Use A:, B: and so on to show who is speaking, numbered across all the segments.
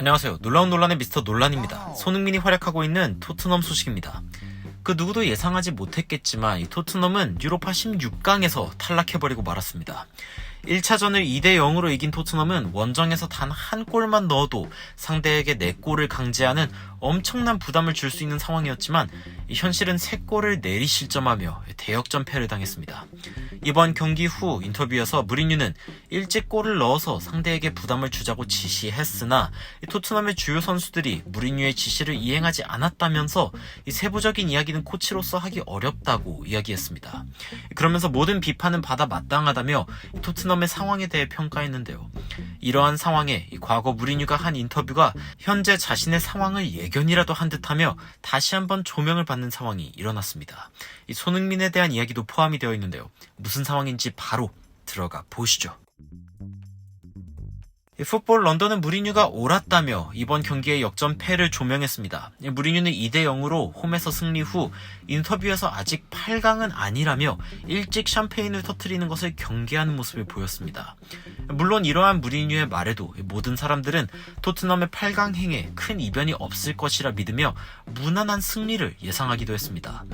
A: 안녕하세요. 놀라운 논란의 미스터 논란입니다. 손흥민이 활약하고 있는 토트넘 소식입니다. 그 누구도 예상하지 못했겠지만 이 토트넘은 유로파 16강에서 탈락해버리고 말았습니다. 1차전을 2대0으로 이긴 토트넘은 원정에서 단 한 골만 넣어도 상대에게 4골을 강제하는 엄청난 부담을 줄 수 있는 상황이었지만 현실은 3골을 내리실점하며 대역전패를 당했습니다. 이번 경기 후 인터뷰에서 무리뉴는 일찍 골을 넣어서 상대에게 부담을 주자고 지시했으나 토트넘의 주요 선수들이 무리뉴의 지시를 이행하지 않았다면서 이 세부적인 이야기는 코치로서 하기 어렵다고 이야기했습니다. 그러면서 모든 비판은 받아 마땅하다며 토트넘의 상황에 대해 평가했는데요. 이러한 상황에 과거 무리뉴가 한 인터뷰가 현재 자신의 상황을 예견이라도 한 듯하며 다시 한번 조명을 받는 상황이 일어났습니다. 이 손흥민에 대한 이야기도 포함이 되어 있는데요. 무슨 상황인지 바로 들어가 보시죠. 풋볼 런던은 무리뉴가 옳았다며 이번 경기의 역전패를 조명했습니다. 무리뉴는 2대0으로 홈에서 승리 후 인터뷰에서 아직 8강은 아니라며 일찍 샴페인을 터뜨리는 것을 경계하는 모습을 보였습니다. 물론 이러한 무리뉴의 말에도 모든 사람들은 토트넘의 8강 행에 큰 이변이 없을 것이라 믿으며 무난한 승리를 예상하기도 했습니다.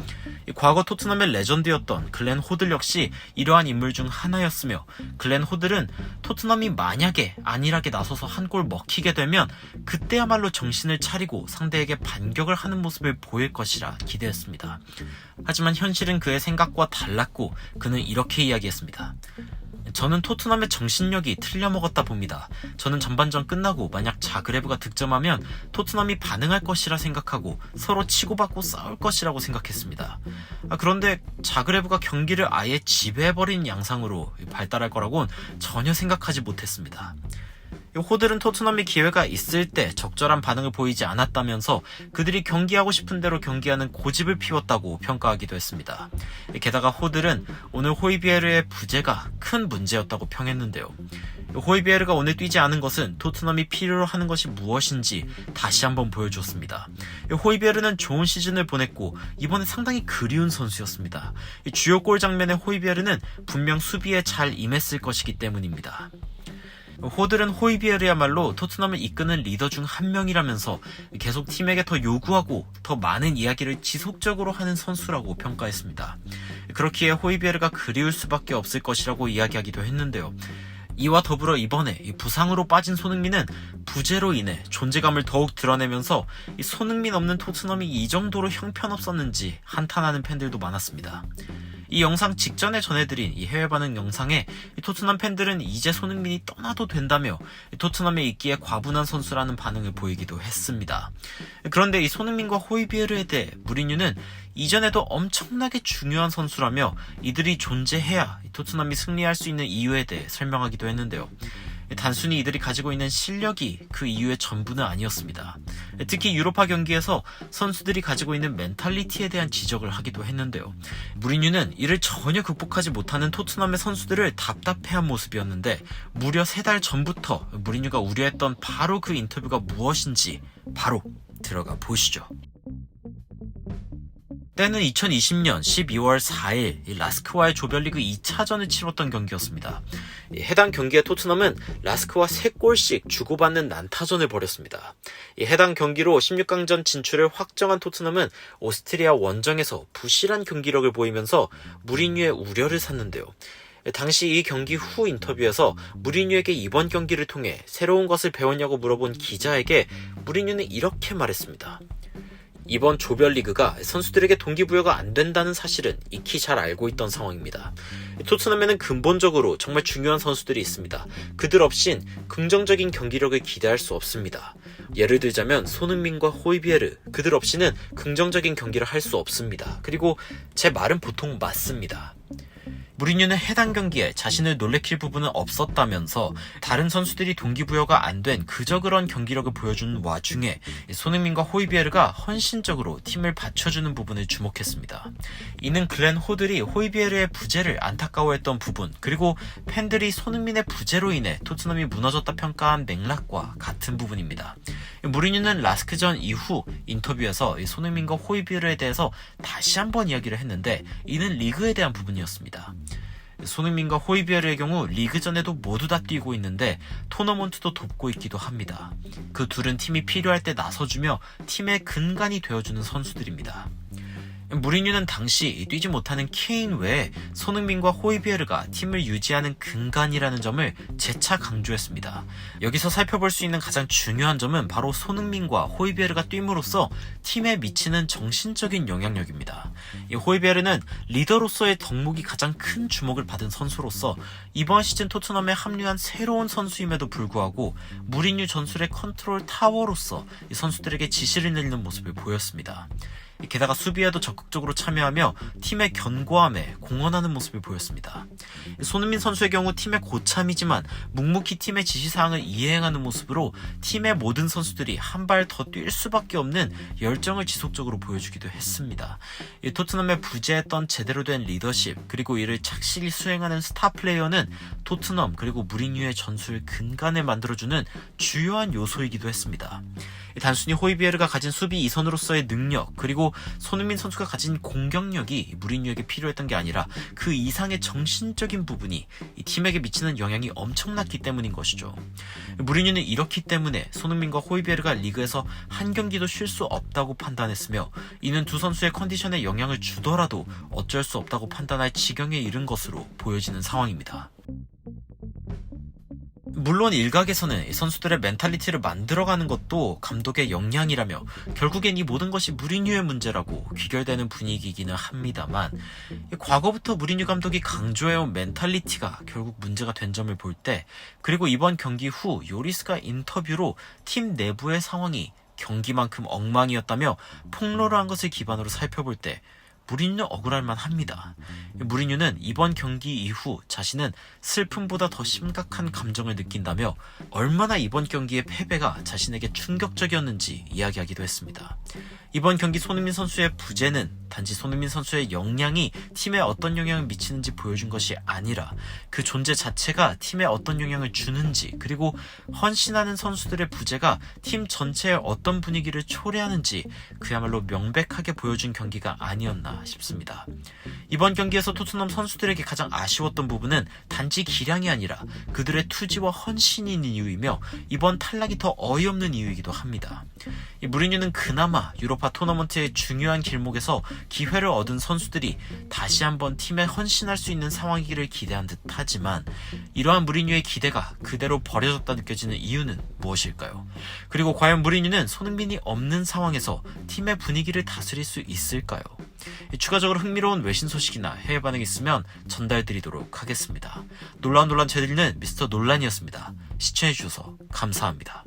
A: 과거 토트넘의 레전드였던 글렌 호들 역시 이러한 인물 중 하나였으며 글렌 호들은 토트넘이 만약에 안일하게 나서서 한 골 먹히게 되면 그때야말로 정신을 차리고 상대에게 반격을 하는 모습을 보일 것이라 기대했습니다. 하지만 현실은 그의 생각과 달랐고 그는 이렇게 이야기했습니다. 저는 토트넘의 정신력이 틀려먹었다 봅니다. 저는 전반전 끝나고 만약 자그레브가 득점하면 토트넘이 반응할 것이라 생각하고 서로 치고받고 싸울 것이라고 생각했습니다. 그런데 자그레브가 경기를 아예 지배해버린 양상으로 발달할 거라고는 전혀 생각하지 못했습니다. 호들은 토트넘이 기회가 있을 때 적절한 반응을 보이지 않았다면서 그들이 경기하고 싶은 대로 경기하는 고집을 피웠다고 평가하기도 했습니다. 게다가 호들은 오늘 호이비에르의 부재가 큰 문제였다고 평했는데요. 호이비에르가 오늘 뛰지 않은 것은 토트넘이 필요로 하는 것이 무엇인지 다시 한번 보여주었습니다. 호이비에르는 좋은 시즌을 보냈고 이번에 상당히 그리운 선수였습니다. 주요 골 장면의 호이비에르는 분명 수비에 잘 임했을 것이기 때문입니다. 호들은 호이비에르야말로 토트넘을 이끄는 리더 중 한 명이라면서 계속 팀에게 더 요구하고 더 많은 이야기를 지속적으로 하는 선수라고 평가했습니다. 그렇기에 호이비에르가 그리울 수밖에 없을 것이라고 이야기하기도 했는데요. 이와 더불어 이번에 부상으로 빠진 손흥민은 부재로 인해 존재감을 더욱 드러내면서 손흥민 없는 토트넘이 이 정도로 형편없었는지 한탄하는 팬들도 많았습니다. 이 영상 직전에 전해드린 이 해외 반응 영상에 토트넘 팬들은 이제 손흥민이 떠나도 된다며 토트넘에 있기에 과분한 선수라는 반응을 보이기도 했습니다. 그런데 이 손흥민과 호이비에르에 대해 무리뉴는 이전에도 엄청나게 중요한 선수라며 이들이 존재해야 토트넘이 승리할 수 있는 이유에 대해 설명하기도 했는데요. 단순히 이들이 가지고 있는 실력이 그 이유의 전부는 아니었습니다. 특히 유로파 경기에서 선수들이 가지고 있는 멘탈리티에 대한 지적을 하기도 했는데요. 무리뉴는 이를 전혀 극복하지 못하는 토트넘의 선수들을 답답해한 모습이었는데 무려 3달 전부터 무리뉴가 우려했던 바로 그 인터뷰가 무엇인지 바로 들어가 보시죠. 때는 2020년 12월 4일 라스크와의 조별리그 2차전을 치렀던 경기였습니다. 해당 경기에 토트넘은 라스크와 3골씩 주고받는 난타전을 벌였습니다. 해당 경기로 16강전 진출을 확정한 토트넘은 오스트리아 원정에서 부실한 경기력을 보이면서 무리뉴의 우려를 샀는데요. 당시 이 경기 후 인터뷰에서 무리뉴에게 이번 경기를 통해 새로운 것을 배웠냐고 물어본 기자에게 무리뉴는 이렇게 말했습니다. 이번 조별리그가 선수들에게 동기부여가 안 된다는 사실은 익히 잘 알고 있던 상황입니다. 토트넘에는 근본적으로 정말 중요한 선수들이 있습니다. 그들 없인 긍정적인 경기력을 기대할 수 없습니다. 예를 들자면 손흥민과 호이비에르, 그들 없이는 긍정적인 경기를 할 수 없습니다. 그리고 제 말은 보통 맞습니다. 무리뉴는 해당 경기에 자신을 놀래킬 부분은 없었다면서 다른 선수들이 동기부여가 안 된 그저 그런 경기력을 보여주는 와중에 손흥민과 호이비에르가 헌신적으로 팀을 받쳐주는 부분을 주목했습니다. 이는 글렌 호들이 호이비에르의 부재를 안타까워했던 부분, 그리고 팬들이 손흥민의 부재로 인해 토트넘이 무너졌다 평가한 맥락과 같은 부분입니다. 무리뉴는 라스크전 이후 인터뷰에서 손흥민과 호이비에르에 대해서 다시 한번 이야기를 했는데 이는 리그에 대한 부분이었습니다. 손흥민과 호이비에르의 경우 리그전에도 모두 다 뛰고 있는데 토너먼트도 돕고 있기도 합니다. 그 둘은 팀이 필요할 때 나서주며 팀의 근간이 되어주는 선수들입니다. 무리뉴는 당시 뛰지 못하는 케인 외에 손흥민과 호이비에르가 팀을 유지하는 근간이라는 점을 재차 강조했습니다. 여기서 살펴볼 수 있는 가장 중요한 점은 바로 손흥민과 호이비에르가 뛴으로써 팀에 미치는 정신적인 영향력입니다. 이 호이비에르는 리더로서의 덕목이 가장 큰 주목을 받은 선수로서 이번 시즌 토트넘에 합류한 새로운 선수임에도 불구하고 무리뉴 전술의 컨트롤 타워로서 이 선수들에게 지시를 내리는 모습을 보였습니다. 게다가 수비에도 적극적으로 참여하며 팀의 견고함에 공헌하는 모습을 보였습니다. 손흥민 선수의 경우 팀의 고참이지만 묵묵히 팀의 지시사항을 이행하는 모습으로 팀의 모든 선수들이 한 발 더 뛸 수밖에 없는 열정을 지속적으로 보여주기도 했습니다. 토트넘의 부재했던 제대로 된 리더십 그리고 이를 착실히 수행하는 스타 플레이어는 토트넘 그리고 무리뉴의 전술 근간을 만들어주는 주요한 요소이기도 했습니다. 단순히 호이비에르가 가진 수비 이선으로서의 능력 그리고 손흥민 선수가 가진 공격력이 무리뉴에게 필요했던 게 아니라 그 이상의 정신적인 부분이 이 팀에게 미치는 영향이 엄청났기 때문인 것이죠. 무리뉴는 이렇기 때문에 손흥민과 호이비에르가 리그에서 한 경기도 쉴 수 없다고 판단했으며 이는 두 선수의 컨디션에 영향을 주더라도 어쩔 수 없다고 판단할 지경에 이른 것으로 보여지는 상황입니다. 물론 일각에서는 선수들의 멘탈리티를 만들어가는 것도 감독의 역량이라며 결국엔 이 모든 것이 무리뉴의 문제라고 귀결되는 분위기이기는 합니다만 과거부터 무리뉴 감독이 강조해온 멘탈리티가 결국 문제가 된 점을 볼 때 그리고 이번 경기 후 요리스가 인터뷰로 팀 내부의 상황이 경기만큼 엉망이었다며 폭로를 한 것을 기반으로 살펴볼 때 무리뉴는 억울할만 합니다. 무리뉴는 이번 경기 이후 자신은 슬픔보다 더 심각한 감정을 느낀다며 얼마나 이번 경기의 패배가 자신에게 충격적이었는지 이야기하기도 했습니다. 이번 경기 손흥민 선수의 부재는 단지 손흥민 선수의 역량이 팀에 어떤 영향을 미치는지 보여준 것이 아니라 그 존재 자체가 팀에 어떤 영향을 주는지 그리고 헌신하는 선수들의 부재가 팀 전체의 어떤 분위기를 초래하는지 그야말로 명백하게 보여준 경기가 아니었나 싶습니다. 이번 경기에서 토트넘 선수들에게 가장 아쉬웠던 부분은 단지 기량이 아니라 그들의 투지와 헌신인 이유이며 이번 탈락이 더 어이없는 이유이기도 합니다. 무리뉴는 그나마 유로파 토너먼트의 중요한 길목에서 기회를 얻은 선수들이 다시 한번 팀에 헌신할 수 있는 상황이기를 기대한 듯 하지만 이러한 무리뉴의 기대가 그대로 버려졌다 느껴지는 이유는 무엇일까요? 그리고 과연 무리뉴는 손흥민이 없는 상황에서 팀의 분위기를 다스릴 수 있을까요? 추가적으로 흥미로운 외신 소식이나 해외 반응이 있으면 전달드리도록 하겠습니다. 논란 제들리는 미스터 논란이었습니다. 시청해주셔서 감사합니다.